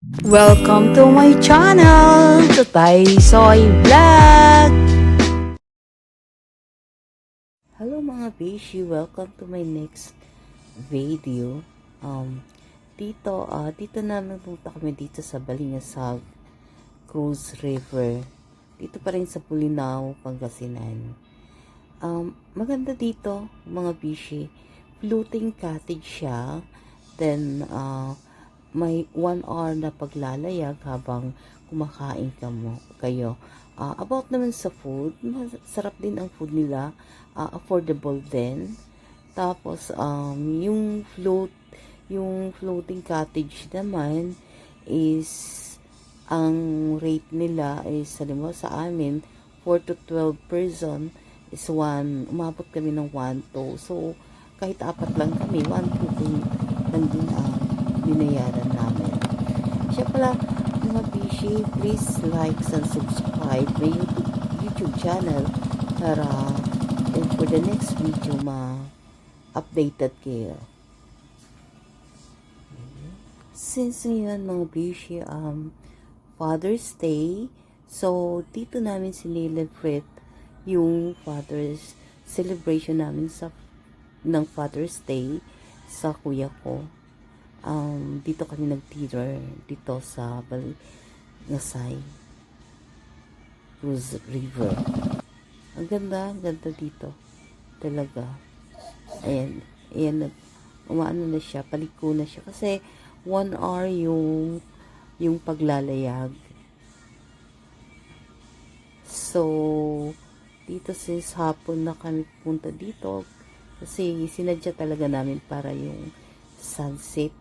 Welcome to my channel, Tutay Soy Vlog! Hello mga beshi, welcome to my next video. Dito namin punta kami dito sa Balingasag, Cruz River. Dito pa rin sa Pulinao, Pangasinan. Maganda dito mga beshi. Floating cottage siya. Then, may 1 hour na paglalayag habang kumakain kayo. About naman sa food, masarap din ang food nila, affordable din. Tapos yung floating cottage naman is ang rate nila is halimbawa sa amin 4 to 12 person is umabot kami ng 1-2. So kahit 4 lang kami, 1-2 lang din ang binayaran namin. Siya pala, mga bishi, please like and subscribe my YouTube channel para for the next video ma-updated kayo. Since ngayon mga bishi, Father's Day, so dito namin sinilibret yung Father's celebration namin ng Father's Day sa kuya ko. Dito kami nag-dinner dito sa Balingasay Cruz River. Ang ganda dito talaga. Ayan, umaano na siya, paliko na siya kasi 1 hour yung paglalayag. So dito since hapon na kami punta dito kasi sinadya talaga namin para yung sunset.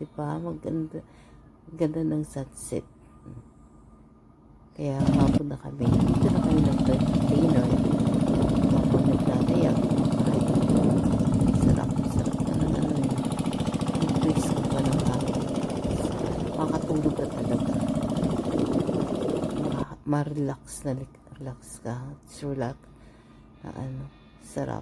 Diba? Maganda ng sunset. Kaya hapon na kami. Dito na kami nag-dinner. Hapon naglalaya. Ay, sarap na ng yung twist ko pa ng hapon. Makatulog ka talaga. Ma-relax ka. Relax na sarap.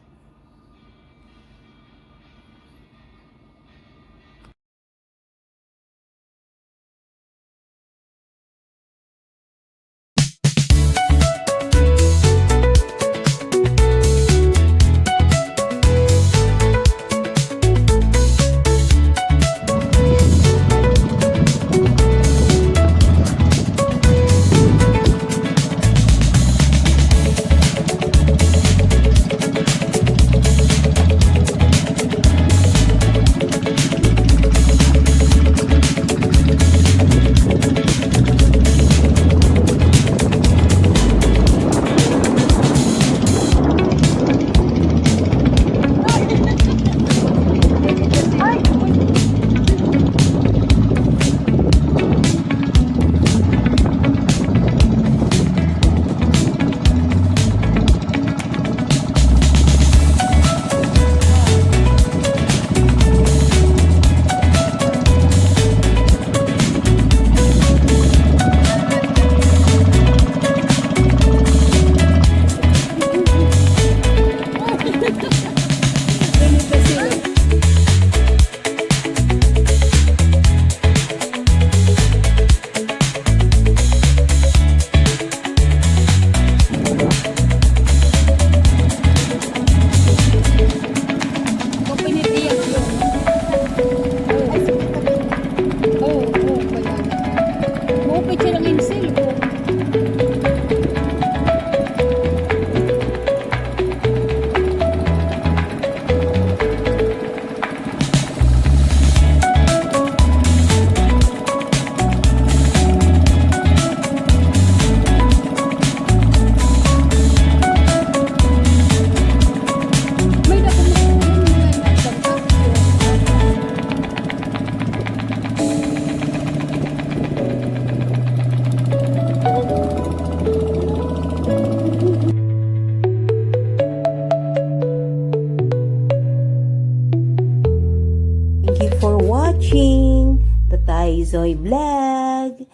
Watching the Taizoy Vlog.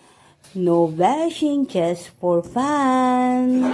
No bashing, just for fun.